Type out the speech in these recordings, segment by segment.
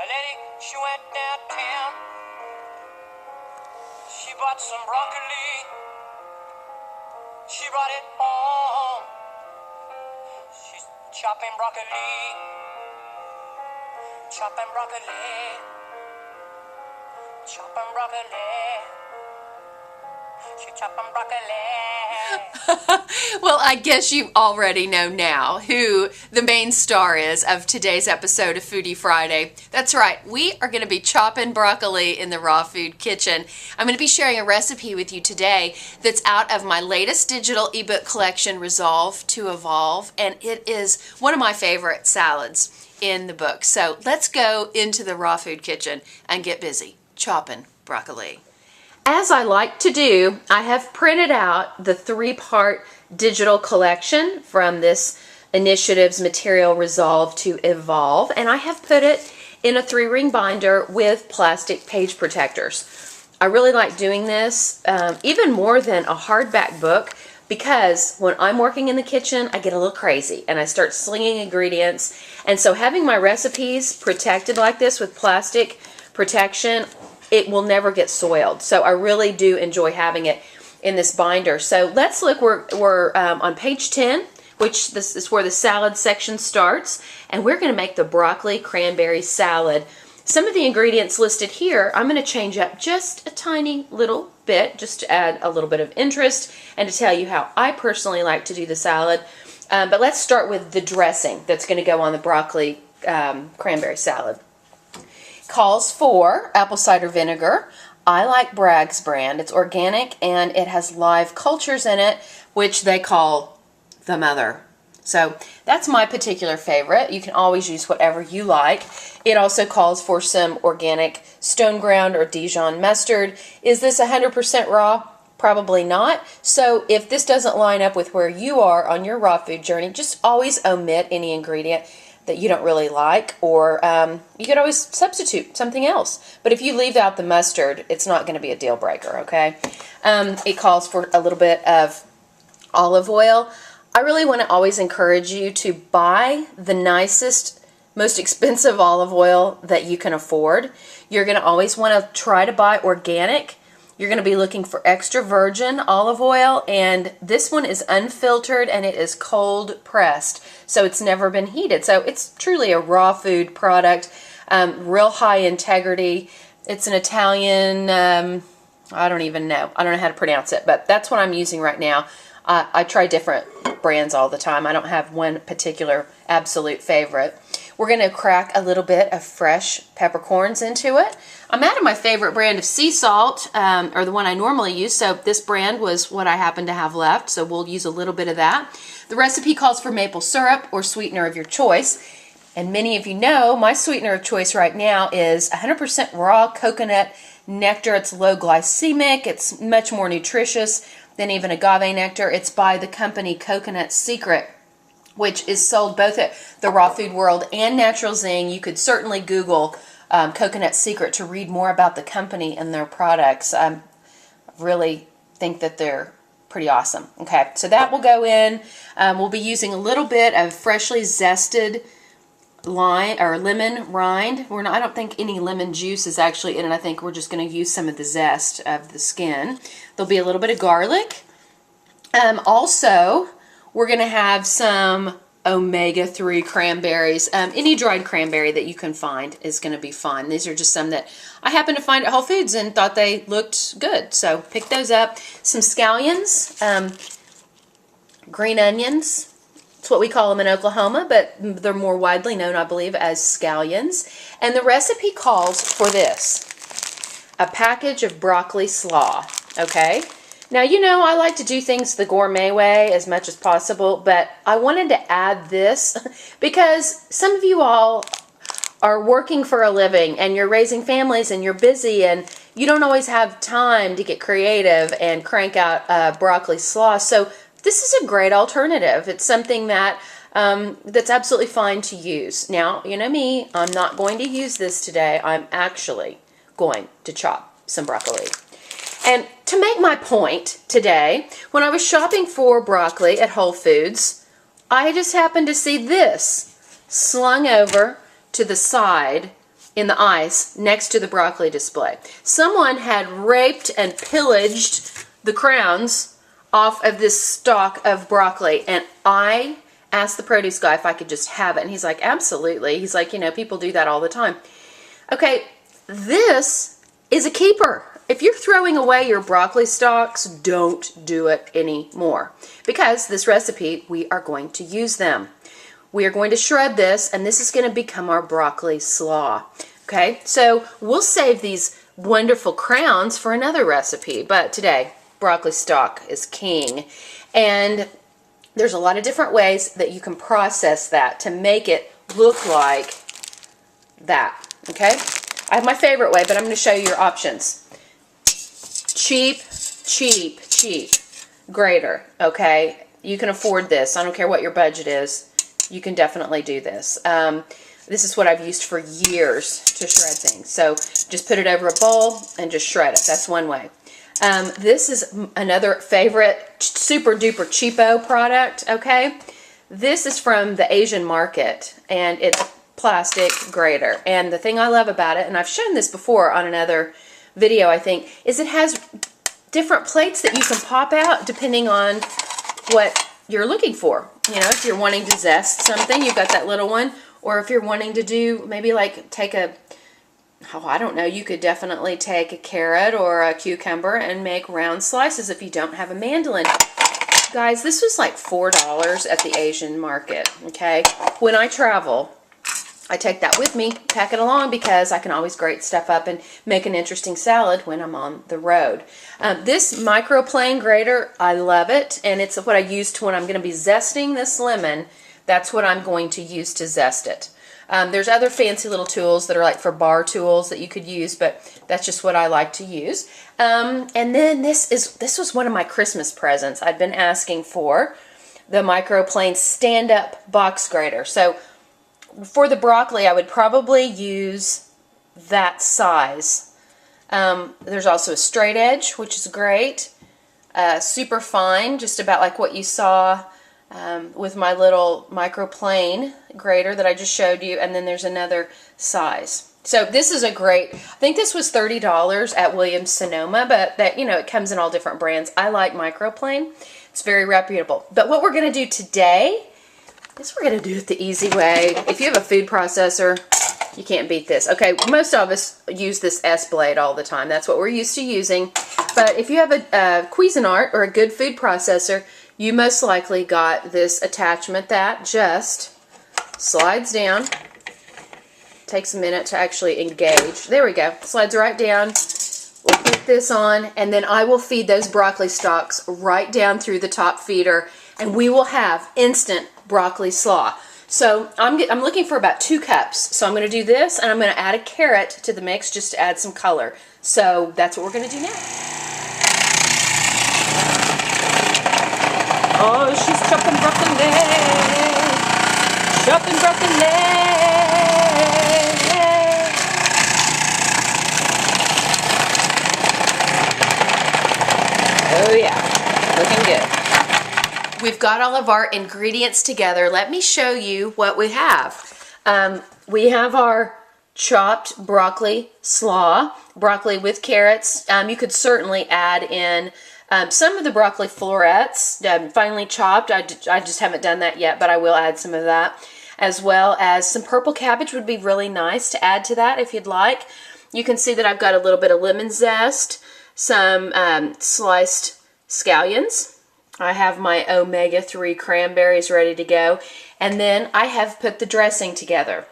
lady, she went downtown. She bought some broccoli. She brought it home. She's chopping broccoli. Chopping broccoli. Chopping broccoli. She chopping broccoli. Well, I guess you already know now who the main star is of today's episode of Foodie Friday. That's right, we are going to be chopping broccoli in the raw food kitchen. I'm going to be sharing a recipe with you today that's out of my latest digital ebook collection, Resolve to Evolve, and it is one of my favorite salads in the book. So let's go into the raw food kitchen and get busy chopping broccoli. As I like to do, I have printed out the 3-part digital collection from this initiative's material, Resolve to Evolve, and I have put it in a 3-ring binder with plastic page protectors. I really like doing this, even more than a hardback book, because when I'm working in the kitchen, I get a little crazy and I start slinging ingredients, and so having my recipes protected like this with plastic protection, it will never get soiled. So I really do enjoy having it in this binder. So let's look, we're on page 10, which this is where the salad section starts, and we're going to make the broccoli cranberry salad. Some of the ingredients listed here, I'm going to change up just a tiny little bit, just to add a little bit of interest and to tell you how I personally like to do the salad. But let's start with the dressing that's going to go on the broccoli cranberry salad. Calls for apple cider vinegar. I like Bragg's brand. It's organic and it has live cultures in it, which they call the mother. So that's my particular favorite. You can always use whatever you like. It also calls for some organic stone ground or Dijon mustard. Is this 100% raw? Probably not. So if this doesn't line up with where you are on your raw food journey, just always omit any ingredient that you don't really like, or you could always substitute something else. But if you leave out the mustard, it's not going to be a deal breaker, okay? It calls for a little bit of olive oil. I really want to always encourage you to buy the nicest, most expensive olive oil that you can afford. You're going to always want to try to buy organic. You're going to be looking for extra virgin olive oil, and this one is unfiltered and it is cold pressed, so it's never been heated. So it's truly a raw food product, real high integrity. It's an Italian, I don't even know. I don't know how to pronounce it, but that's what I'm using right now. I try different brands all the time. I don't have one particular absolute favorite. We're going to crack a little bit of fresh peppercorns into it. I'm out of my favorite brand of sea salt, or the one I normally use, so this brand was what I happen to have left, so we'll use a little bit of that. The recipe calls for maple syrup or sweetener of your choice, and many of you know my sweetener of choice right now is 100% raw coconut nectar. It's low glycemic, it's much more nutritious than even agave nectar. It's by the company Coconut Secret, which is sold both at the Raw Food World and Natural Zing. You could certainly Google Coconut Secret to read more about the company and their products. I really think that they're pretty awesome. Okay, so that will go in. We'll be using a little bit of freshly zested lime or lemon rind. I don't think any lemon juice is actually in it. I think we're just going to use some of the zest of the skin. There'll be a little bit of garlic. Also, we're going to have some omega-3 cranberries. Any dried cranberry that you can find is going to be fine. These are just some that I happened to find at Whole Foods and thought they looked good. So pick those up. Some scallions, green onions. It's what we call them in Oklahoma, but they're more widely known, I believe, as scallions. And the recipe calls for this: a package of broccoli slaw, okay? Now, you know, I like to do things the gourmet way as much as possible, but I wanted to add this because some of you all are working for a living and you're raising families and you're busy and you don't always have time to get creative and crank out broccoli slaw. So this is a great alternative. It's something that that's absolutely fine to use. Now, you know me, I'm not going to use this today. I'm actually going to chop some broccoli. And to make my point today, when I was shopping for broccoli at Whole Foods, I just happened to see this slung over to the side in the ice next to the broccoli display. Someone had raped and pillaged the crowns off of this stalk of broccoli, and I asked the produce guy if I could just have it, and he's like, absolutely. He's like, you know, people do that all the time. Okay, this is a keeper. If you're throwing away your broccoli stalks, don't do it anymore, because this recipe, we are going to use them. We are going to shred this, and this is going to become our broccoli slaw. Okay, so we'll save these wonderful crowns for another recipe, but today, broccoli stalk is king. And there's a lot of different ways that you can process that to make it look like that. Okay, I have my favorite way, but I'm going to show you your options. Cheap, cheap, cheap grater. Okay, you can afford this. I don't care what your budget is. You can definitely do this. This is what I've used for years to shred things. So just put it over a bowl and just shred it. That's one way. This is another favorite super duper cheapo product. Okay, this is from the Asian market, and it's a plastic grater. And the thing I love about it, and I've shown this before on another video, I think, is it has different plates that you can pop out depending on what you're looking for. You know, if you're wanting to zest something, you've got that little one. Or if you're wanting to do, maybe like take a, oh, I don't know, you could definitely take a carrot or a cucumber and make round slices if you don't have a mandolin. Guys, this was like $4 at the Asian market, okay? When I travel, I take that with me, pack it along, because I can always grate stuff up and make an interesting salad when I'm on the road. This microplane grater, I love it, and it's what I use to when I'm going to be zesting this lemon. That's what I'm going to use to zest it. There's other fancy little tools that are like for bar tools that you could use, but that's just what I like to use. And then this was one of my Christmas presents I'd been asking for, the microplane stand-up box grater. So for the broccoli, I would probably use that size. There's also a straight edge, which is great. Super fine, just about like what you saw with my little microplane grater that I just showed you. And then there's another size. So this is a great, I think this was $30 at Williams-Sonoma, but that, you know, it comes in all different brands. I like microplane. It's very reputable. But what we're going to do today is we're going to do it the easy way. If you have a food processor, you can't beat this. Okay, most of us use this S-blade all the time. That's what we're used to using. But if you have a Cuisinart or a good food processor, you most likely got this attachment that just slides down. Takes a minute to actually engage. There we go. Slides right down. We'll put this on, and then I will feed those broccoli stalks right down through the top feeder, and we will have instant broccoli slaw. So I'm looking for about 2 cups. So I'm going to do this, and I'm going to add a carrot to the mix just to add some color. So that's what we're going to do now. Oh, she's chopping broccoli. Chopping broccoli. Oh yeah, looking good. We've got all of our ingredients together. Let me show you what we have. We have our chopped broccoli slaw, broccoli with carrots. You could certainly add in some of the broccoli florets, finely chopped. I just haven't done that yet, but I will add some of that, as well as some purple cabbage would be really nice to add to that if you'd like. You can see that I've got a little bit of lemon zest, some sliced scallions. I have my omega-3 cranberries ready to go, and then I have put the dressing together.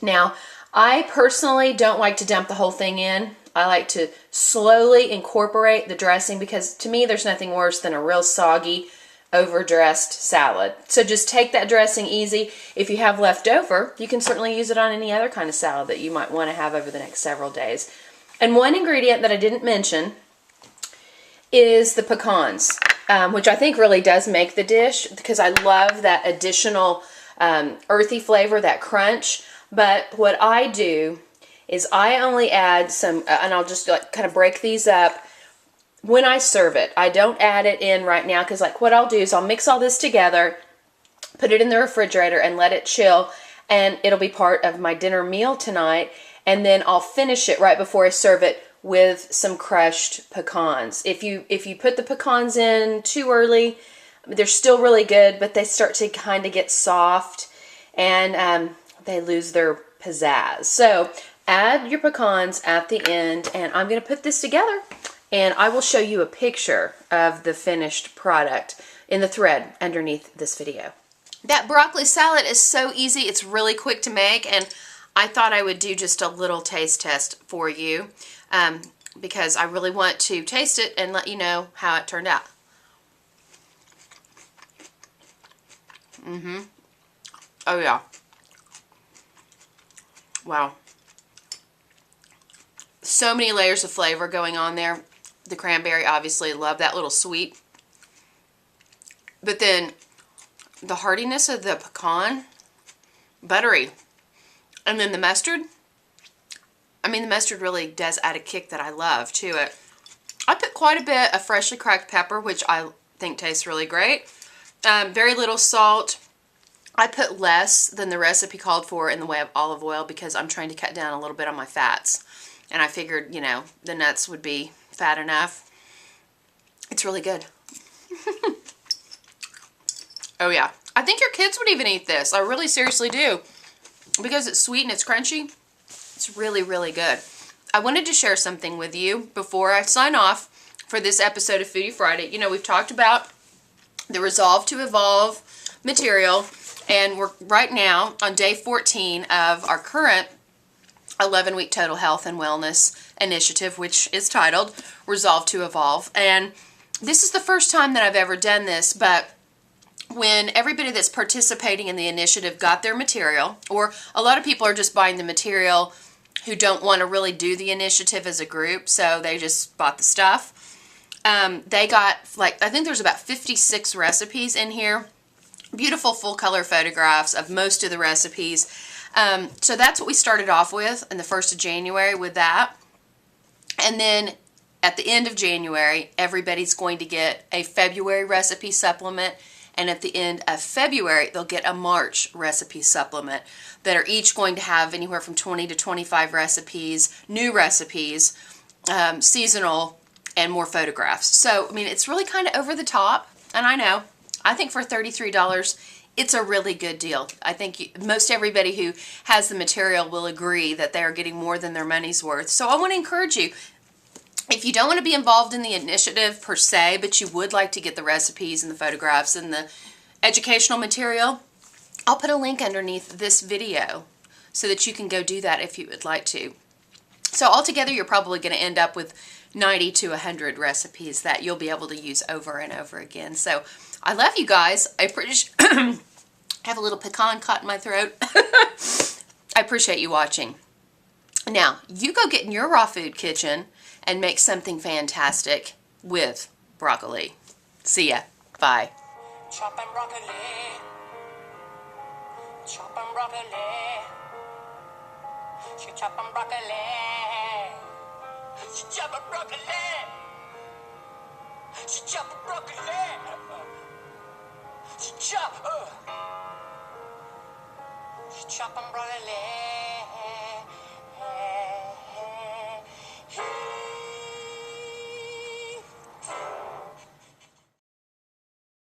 Now, I personally don't like to dump the whole thing in. I like to slowly incorporate the dressing, because to me there's nothing worse than a real soggy, overdressed salad. So just take that dressing easy. If you have left over, you can certainly use it on any other kind of salad that you might want to have over the next several days. And one ingredient that I didn't mention is the pecans, which I think really does make the dish, because I love that additional earthy flavor, that crunch. But what I do is I only add some, and I'll just like kind of break these up when I serve it. I don't add it in right now, because like what I'll do is I'll mix all this together, put it in the refrigerator and let it chill, and it'll be part of my dinner meal tonight. And then I'll finish it right before I serve it with some crushed pecans. If you put the pecans in too early, they're still really good, but they start to kind of get soft and they lose their pizzazz. So add your pecans at the end, and I'm going to put this together, and I will show you a picture of the finished product in the thread underneath this video. That broccoli salad is so easy. It's really quick to make, and I thought I would do just a little taste test for you because I really want to taste it and let you know how it turned out. Oh yeah. Wow. So many layers of flavor going on there. The cranberry, obviously, love that little sweet. But then the heartiness of the pecan, buttery. And then the mustard. I mean, the mustard really does add a kick that I love to it. I put quite a bit of freshly cracked pepper, which I think tastes really great. Very little salt. I put less than the recipe called for in the way of olive oil because I'm trying to cut down a little bit on my fats. And I figured, you know, the nuts would be fat enough. It's really good. Oh yeah. I think your kids would even eat this. I really seriously do. Because it's sweet and it's crunchy. It's really, really good. I wanted to share something with you before I sign off for this episode of Foodie Friday. You know, we've talked about the Resolve to Evolve material, and we're right now on day 14 of our current 11-week total health and wellness initiative, which is titled Resolve to Evolve. And this is the first time that I've ever done this, but when everybody that's participating in the initiative got their material, or a lot of people are just buying the material who don't want to really do the initiative as a group, so they just bought the stuff. They got, like, I think there's about 56 recipes in here. Beautiful full color photographs of most of the recipes. So that's what we started off with in the 1st of January with that. And then at the end of January, everybody's going to get a February recipe supplement. And at the end of February, they'll get a March recipe supplement that are each going to have anywhere from 20 to 25 recipes, new recipes, seasonal, and more photographs. So, I mean, it's really kind of over the top. And I know, I think for $33, it's a really good deal. I think most everybody who has the material will agree that they are getting more than their money's worth. So I want to encourage you, if you don't want to be involved in the initiative per se, but you would like to get the recipes and the photographs and the educational material, I'll put a link underneath this video so that you can go do that if you would like to. So altogether, you're probably going to end up with 90 to 100 recipes that you'll be able to use over and over again. So I love you guys. I appreciate I have a little pecan caught in my throat. I appreciate you watching. Now, you go get in your raw food kitchen and make something fantastic with broccoli. See ya. Bye. Choppin' broccoli. Choppin' broccoli. She choppin' broccoli. She choppin' broccoli. She choppin' broccoli. She choppin' broccoli.